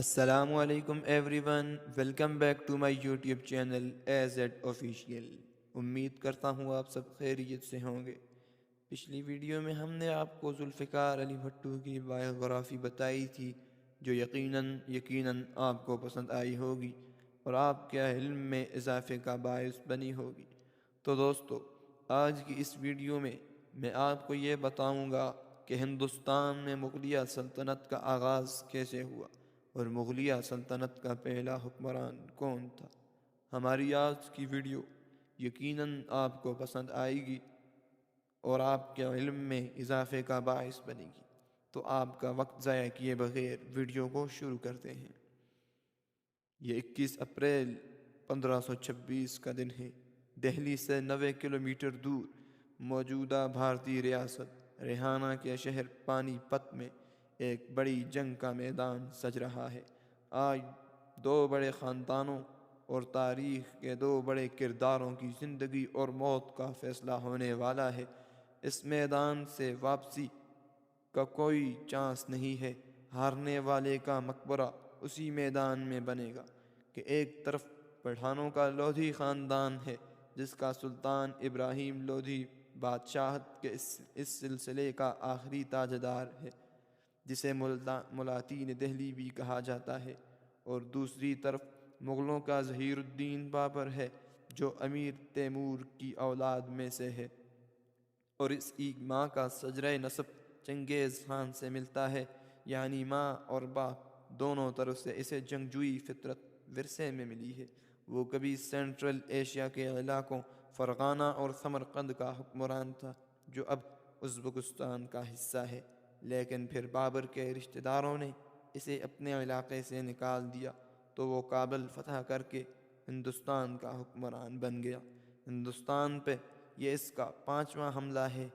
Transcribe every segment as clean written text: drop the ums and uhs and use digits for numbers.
السلام علیکم everyone, welcome back to my YouTube channel is at official. امید کرتا ہوں آپ سب خیریت سے ہوں گے۔ پچھلی ویڈیو میں ہم نے آپ کو ذوالفقار علی بھٹو کی بایوگرافی بتائی تھی، جو یقیناً آپ کو پسند آئی ہوگی اور آپ کے علم میں اضافے کا باعث بنی ہوگی۔ تو دوستو، آج کی اس ویڈیو میں آپ کو یہ بتاؤں گا کہ ہندوستان میں مغلیہ سلطنت کا آغاز کیسے ہوا اور مغلیہ سلطنت کا پہلا حکمران کون تھا۔ ہماری آج کی ویڈیو یقیناً آپ کو پسند آئے گی اور آپ کے علم میں اضافے کا باعث بنے گی۔ تو آپ کا وقت ضائع کیے بغیر ویڈیو کو شروع کرتے ہیں۔ یہ 21 اپریل 1526 کا دن ہے۔ دہلی سے 90 کلومیٹر دور موجودہ بھارتی ریاست ریحانہ کے شہر پانی پت میں ایک بڑی جنگ کا میدان سج رہا ہے۔ آج دو بڑے خاندانوں اور تاریخ کے دو بڑے کرداروں کی زندگی اور موت کا فیصلہ ہونے والا ہے۔ اس میدان سے واپسی کا کوئی چانس نہیں ہے۔ ہارنے والے کا مقبرہ اسی میدان میں بنے گا کہ ایک طرف پٹھانوں کا لودھی خاندان ہے، جس کا سلطان ابراہیم لودھی بادشاہت کے اس سلسلے کا آخری تاجدار ہے، جسے ملاطین دہلی بھی کہا جاتا ہے، اور دوسری طرف مغلوں کا ظہیر الدین بابر ہے، جو امیر تیمور کی اولاد میں سے ہے، اور اس کی ماں کا شجرہ نسب چنگیز خان سے ملتا ہے، یعنی ماں اور باپ دونوں طرف سے اسے جنگجوئی فطرت ورثے میں ملی ہے۔ وہ کبھی سینٹرل ایشیا کے علاقوں فرغانہ اور سمرقند کا حکمران تھا، جو اب ازبکستان کا حصہ ہے، لیکن پھر بابر کے رشتہ داروں نے اسے اپنے علاقے سے نکال دیا تو وہ کابل فتح کر کے ہندوستان کا حکمران بن گیا۔ ہندوستان پہ یہ اس کا 5واں حملہ ہے،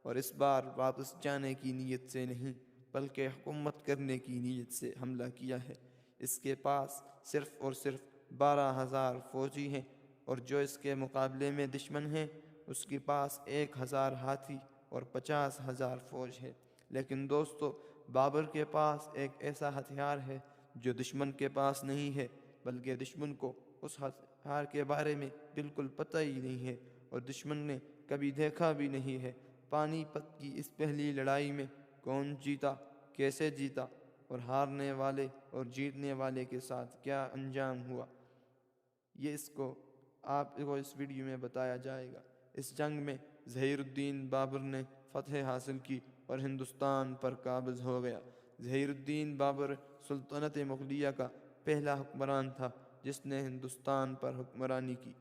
اور اس بار واپس جانے کی نیت سے نہیں بلکہ حکومت کرنے کی نیت سے حملہ کیا ہے۔ اس کے پاس صرف اور صرف 12,000 فوجی ہیں، اور جو اس کے مقابلے میں دشمن ہیں، اس کے پاس 1,000 ہاتھی اور 50,000 فوج ہے۔ لیکن دوستو، بابر کے پاس ایک ایسا ہتھیار ہے جو دشمن کے پاس نہیں ہے، بلکہ دشمن کو اس ہتھیار کے بارے میں بالکل پتہ ہی نہیں ہے، اور دشمن نے کبھی دیکھا بھی نہیں ہے۔ پانی پت کی اس پہلی لڑائی میں کون جیتا، کیسے جیتا، اور ہارنے والے اور جیتنے والے کے ساتھ کیا انجام ہوا، یہ آپ کو اس ویڈیو میں بتایا جائے گا۔ اس جنگ میں ظہیر الدین بابر نے فتح حاصل کی اور ہندوستان پر قابض ہو گیا۔ ظہیر الدین بابر سلطنت مغلیہ کا پہلا حکمران تھا جس نے ہندوستان پر حکمرانی کی۔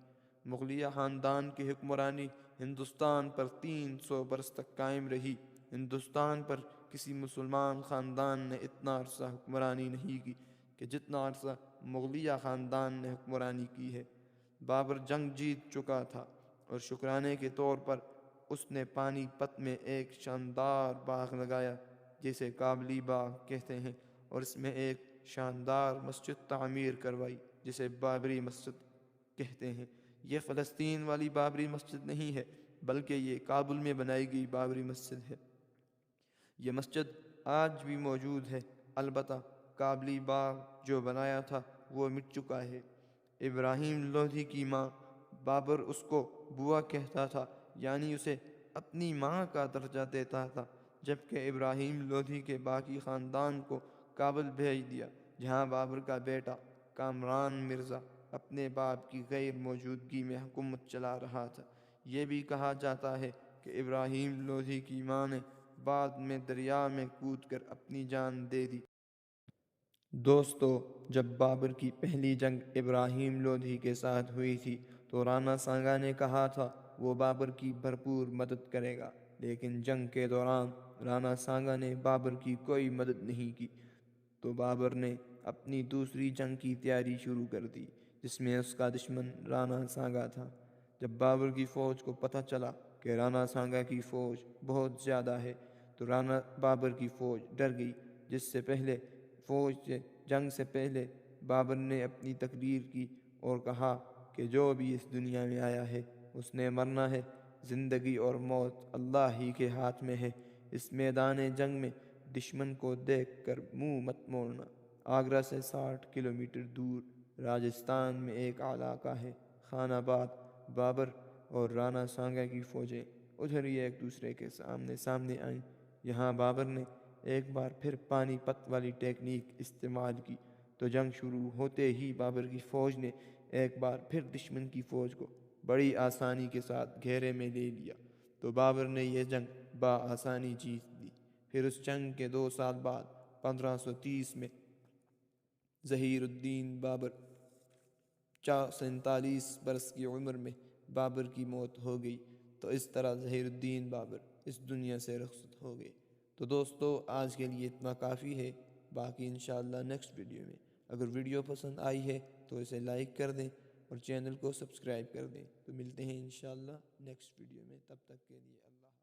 مغلیہ خاندان کی حکمرانی ہندوستان پر 300 برس تک قائم رہی۔ ہندوستان پر کسی مسلمان خاندان نے اتنا عرصہ حکمرانی نہیں کی کہ جتنا عرصہ مغلیہ خاندان نے حکمرانی کی ہے۔ بابر جنگ جیت چکا تھا، اور شکرانے کے طور پر اس نے پانی پت میں ایک شاندار باغ لگایا جسے کابلی باغ کہتے ہیں، اور اس میں ایک شاندار مسجد تعمیر کروائی جسے بابری مسجد کہتے ہیں۔ یہ فلسطین والی بابری مسجد نہیں ہے، بلکہ یہ کابل میں بنائی گئی بابری مسجد ہے۔ یہ مسجد آج بھی موجود ہے، البتہ کابلی باغ جو بنایا تھا وہ مٹ چکا ہے۔ ابراہیم لودھی کی ماں، بابر اس کو بوا کہتا تھا، یعنی اسے اپنی ماں کا درجہ دیتا تھا، جبکہ ابراہیم لودھی کے باقی خاندان کو کابل بھیج دیا، جہاں بابر کا بیٹا کامران مرزا اپنے باپ کی غیر موجودگی میں حکومت چلا رہا تھا۔ یہ بھی کہا جاتا ہے کہ ابراہیم لودھی کی ماں نے بعد میں دریا میں کود کر اپنی جان دے دی۔ دوستو، جب بابر کی پہلی جنگ ابراہیم لودھی کے ساتھ ہوئی تھی تو رانا سانگا نے کہا تھا وہ بابر کی بھرپور مدد کرے گا، لیکن جنگ کے دوران رانا سانگا نے بابر کی کوئی مدد نہیں کی، تو بابر نے اپنی دوسری جنگ کی تیاری شروع کر دی، جس میں اس کا دشمن رانا سانگا تھا۔ جب بابر کی فوج کو پتہ چلا کہ رانا سانگا کی فوج بہت زیادہ ہے تو بابر کی فوج ڈر گئی، جس سے پہلے جنگ سے پہلے بابر نے اپنی تقریر کی اور کہا کہ جو بھی اس دنیا میں آیا ہے اس نے مرنا ہے، زندگی اور موت اللہ ہی کے ہاتھ میں ہے۔ اس میدان جنگ میں دشمن کو دیکھ کر منہ مت موڑنا، آگرہ سے 60 کلومیٹر دور راجستھان میں ایک علاقہ ہے خان آباد۔ بابر اور رانا سانگا کی فوجیں ادھر ہی ایک دوسرے کے سامنے آئیں۔ یہاں بابر نے ایک بار پھر پانی پت والی ٹیکنیک استعمال کی تو جنگ شروع ہوتے ہی بابر کی فوج نے ایک بار پھر دشمن کی فوج کو بڑی آسانی کے ساتھ گھیرے میں لے لیا تو بابر نے یہ جنگ بآسانی جیت لی۔ پھر اس جنگ کے 2 سال بعد 1530 میں ظہیر الدین بابر 47 برس کی عمر میں بابر کی موت ہو گئی۔ تو اس طرح ظہیر الدین بابر اس دنیا سے رخصت ہو گئے۔ تو دوستو آج کے لیے اتنا کافی ہے، باقی انشاءاللہ نیکسٹ ویڈیو میں۔ اگر ویڈیو پسند آئی ہے تو اسے لائک کر دیں اور چینل کو سبسکرائب کر دیں۔ تو ملتے ہیں انشاءاللہ نیکسٹ ویڈیو میں، تب تک کے لیے اللہ